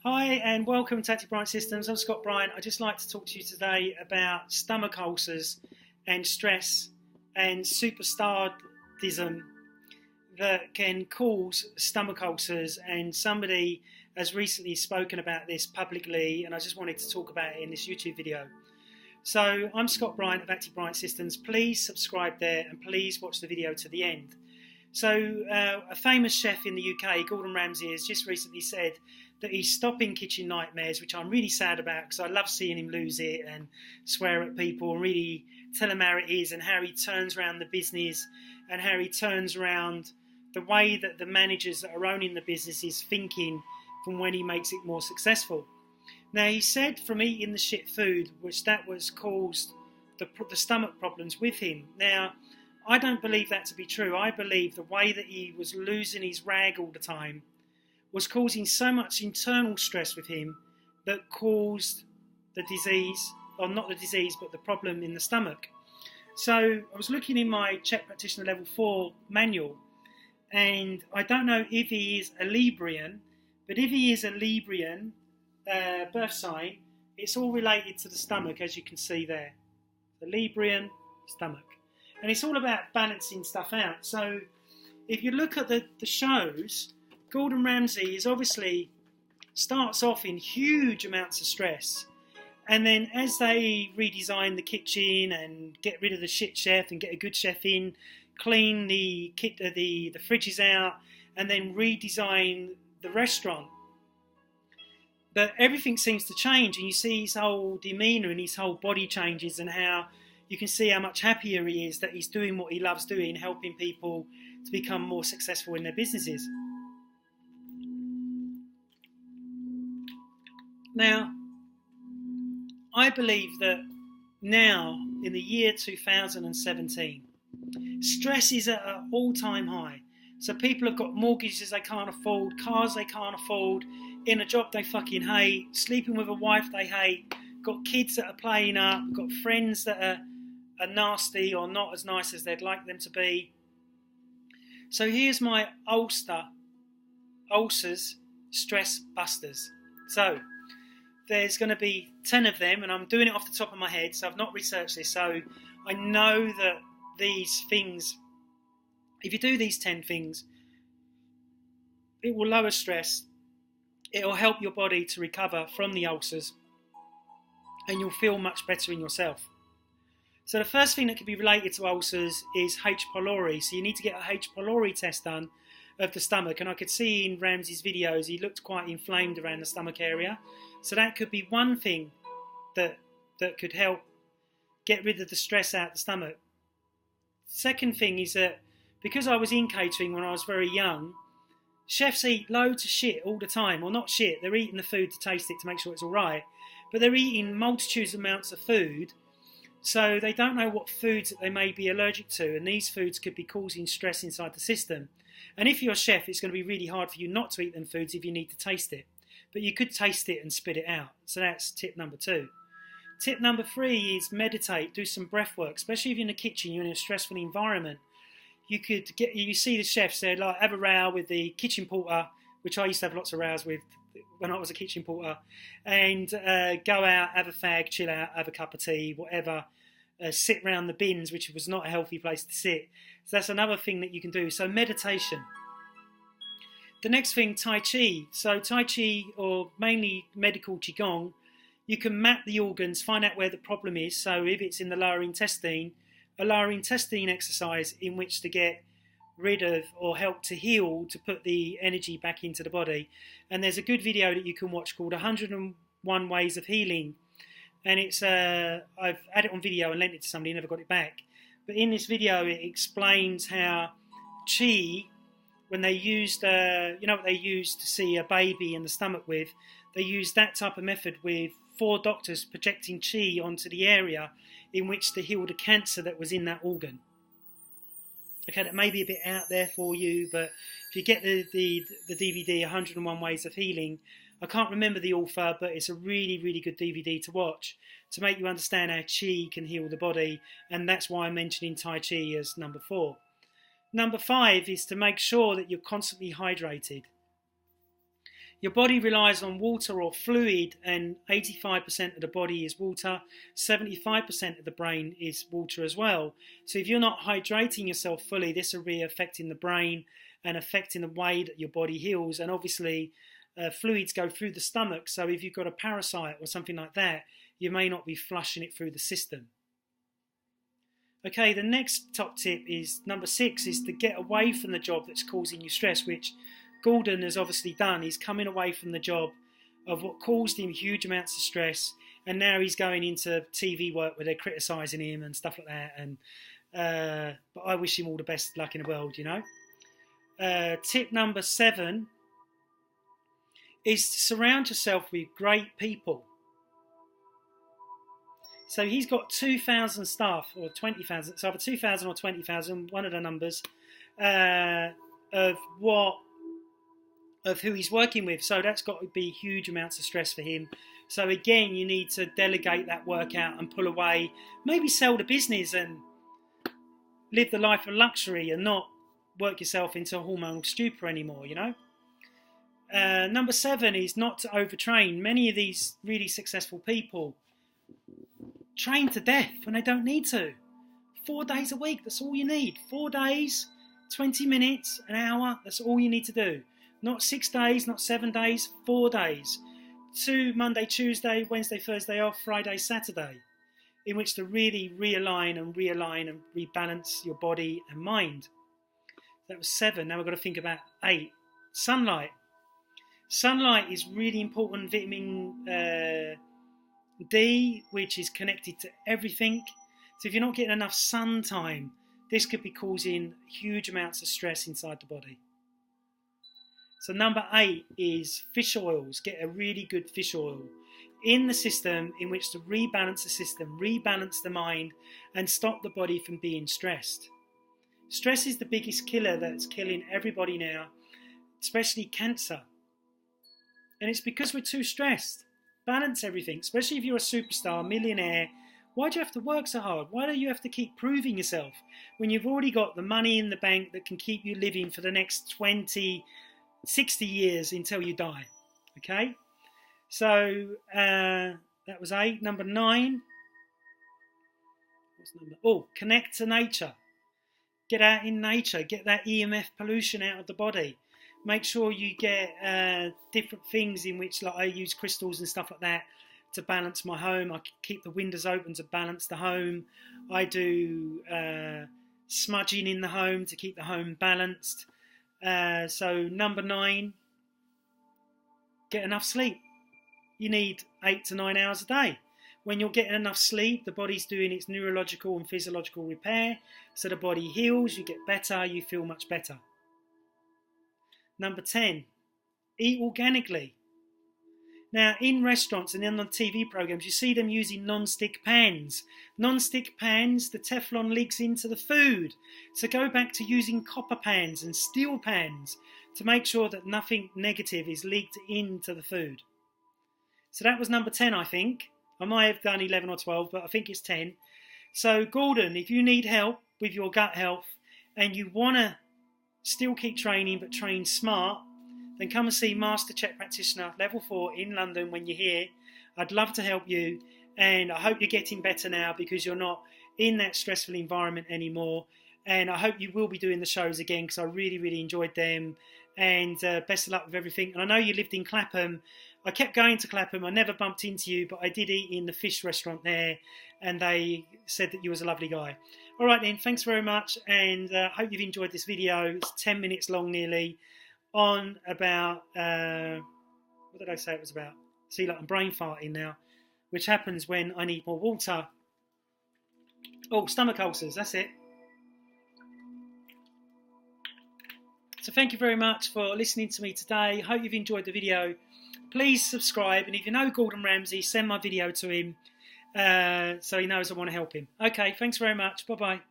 Hi and welcome to Bryant Systems. I'm Scott Bryant. I'd just like to talk to you today about stomach ulcers and stress and superstardism that can cause stomach ulcers, and somebody has recently spoken about this publicly and I just wanted to talk about it in this YouTube video. So I'm Scott Bryant of Active Bryant Systems. Please subscribe there and please watch the video to the end. So a famous chef in the UK, Gordon Ramsay, has just recently said that he's stopping kitchen nightmares, which I'm really sad about because I love seeing him lose it and swear at people and really tell them how it is and how he turns around the business and how he turns around the way that the managers that are owning the business is thinking from when he makes it more successful. Now, he said from eating the shit food, which that was caused the stomach problems with him. Now, I don't believe that to be true. I believe the way that he was losing his rag all the time was causing so much internal stress with him that caused the disease, or not the disease, but the problem in the stomach. So I was looking in my Chek Practitioner Level 4 manual, and I don't know if he is a Librian, but if he is a Librian birth sign, it's all related to the stomach, as you can see there. The Librian stomach. And it's all about balancing stuff out. So if you look at the shows, Gordon Ramsay is obviously starts off in huge amounts of stress. And then as they redesign the kitchen and get rid of the shit chef and get a good chef in, clean the fridges out, and then redesign the restaurant, but everything seems to change, and you see his whole demeanour and his whole body changes, and how you can see how much happier he is that he's doing what he loves doing, helping people to become more successful in their businesses. Now, I believe that now, in the year 2017, stress is at an all-time high. So people have got mortgages they can't afford, cars they can't afford, in a job they fucking hate, sleeping with a wife they hate, got kids that are playing up, got friends that are nasty or not as nice as they'd like them to be. So here's my Ulcers Stress Busters. So there's going to be 10 of them, and I'm doing it off the top of my head, so I've not researched this. So I know that these things, if you do these 10 things, it will lower stress, it will help your body to recover from the ulcers, and you'll feel much better in yourself. So the first thing that could be related to ulcers is H. pylori. So you need to get a H. pylori test done of the stomach. And I could see in Ramsay's videos, he looked quite inflamed around the stomach area. So that could be one thing that could help get rid of the stress out of the stomach. Second thing is that because I was in catering when I was very young, chefs eat loads of shit all the time. Well, not shit, they're eating the food to taste it to make sure it's all right. But they're eating multitudes of amounts of food, so they don't know what foods that they may be allergic to, and these foods could be causing stress inside the system. And if you're a chef, it's going to be really hard for you not to eat them foods if you need to taste it. But you could taste it and spit it out. So that's tip number 2. Tip number 3 is meditate, do some breath work, especially if you're in the kitchen, you're in a stressful environment. You see the chefs, they like have a row with the kitchen porter, which I used to have lots of rows with when I was a kitchen porter, and go out, have a fag, chill out, have a cup of tea, whatever, sit around the bins, which was not a healthy place to sit. So that's another thing that you can do. So meditation. The next thing, Tai Chi. So Tai Chi, or mainly medical Qigong, you can map the organs, find out where the problem is. So if it's in the lower intestine, a lower intestine exercise in which to get rid of or help to heal, to put the energy back into the body. And there's a good video that you can watch called 101 Ways of Healing, and it's I've had it on video and lent it to somebody, never got it back. But in this video it explains how Qi, when they used you know what they used to see a baby in the stomach with, they used that type of method with 4 doctors projecting Qi onto the area in which to heal the cancer that was in that organ. Okay, that may be a bit out there for you, but if you get the DVD 101 Ways of Healing, I can't remember the author, but it's a really, really good DVD to watch to make you understand how Qi can heal the body, and that's why I'm mentioning Tai Chi as number 4. Number 5 is to make sure that you're constantly hydrated. Your body relies on water or fluid, and 85% of the body is water, 75% of the brain is water as well. So if you're not hydrating yourself fully, this will be affecting the brain and affecting the way that your body heals. And obviously, fluids go through the stomach, so if you've got a parasite or something like that, you may not be flushing it through the system. Okay, the next top tip is number 6, is to get away from the job that's causing you stress, which Gordon has obviously done. He's coming away from the job of what caused him huge amounts of stress, and now he's going into TV work where they're criticising him and stuff like that. And but I wish him all the best luck in the world, you know. Tip number 7 is to surround yourself with great people. So he's got 2,000 staff, or 20,000, so either 2,000 or 20,000, one of the numbers, of who he's working with. So that's got to be huge amounts of stress for him. So again, you need to delegate that work out and pull away. Maybe sell the business and live the life of luxury and not work yourself into a hormonal stupor anymore, you know. Number 7 is not to overtrain. Many of these really successful people train to death when they don't need to. 4 days a week, that's all you need. 4 days, 20 minutes, an hour, that's all you need to do. Not 6 days, not 7 days, 4 days. 2 Monday, Tuesday, Wednesday, Thursday off, Friday, Saturday, in which to really realign and rebalance your body and mind. That was 7. Now we've got to think about 8. Sunlight. Sunlight is really important. Vitamin D, which is connected to everything. So if you're not getting enough sun time, this could be causing huge amounts of stress inside the body. So number 8 is fish oils. Get a really good fish oil in the system, in which to rebalance the system, rebalance the mind, and stop the body from being stressed. Stress is the biggest killer that's killing everybody now, especially cancer. And it's because we're too stressed. Balance everything, especially if you're a superstar, millionaire. Why do you have to work so hard? Why do you have to keep proving yourself when you've already got the money in the bank that can keep you living for the next 20, 60 years until you die? Okay, so that was 8. Number 9. What's number? Oh, connect to nature. Get out in nature. Get that EMF pollution out of the body. Make sure you get different things in which, like I use crystals and stuff like that to balance my home. I keep the windows open to balance the home. I do smudging in the home to keep the home balanced. So number 9, get enough sleep. You need 8 to 9 hours a day. When you're getting enough sleep, the body's doing its neurological and physiological repair. So the body heals, you get better, you feel much better. Number 10, eat organically. Now, in restaurants and in the TV programs, you see them using non-stick pans. Non-stick pans, the Teflon leaks into the food. So go back to using copper pans and steel pans to make sure that nothing negative is leaked into the food. So that was number 10, I think. I might have done 11 or 12, but I think it's 10. So, Gordon, if you need help with your gut health and you want to still keep training but train smart, then come and see Master Chek Practitioner Level 4 in London when you're here. I'd love to help you, and I hope you're getting better now because you're not in that stressful environment anymore. And I hope you will be doing the shows again because I really, really enjoyed them. And best of luck with everything. And I know you lived in Clapham. I kept going to Clapham. I never bumped into you, but I did eat in the fish restaurant there, and they said that you was a lovely guy. All right then, thanks very much, and hope you've enjoyed this video. It's 10 minutes long nearly, on about, what did I say it was about? See, like I'm brain farting now, which happens when I need more water. Oh, stomach ulcers, that's it. So thank you very much for listening to me today. Hope you've enjoyed the video. Please subscribe, and if you know Gordon Ramsay, send my video to him so he knows I want to help him. Okay, thanks very much. Bye-bye.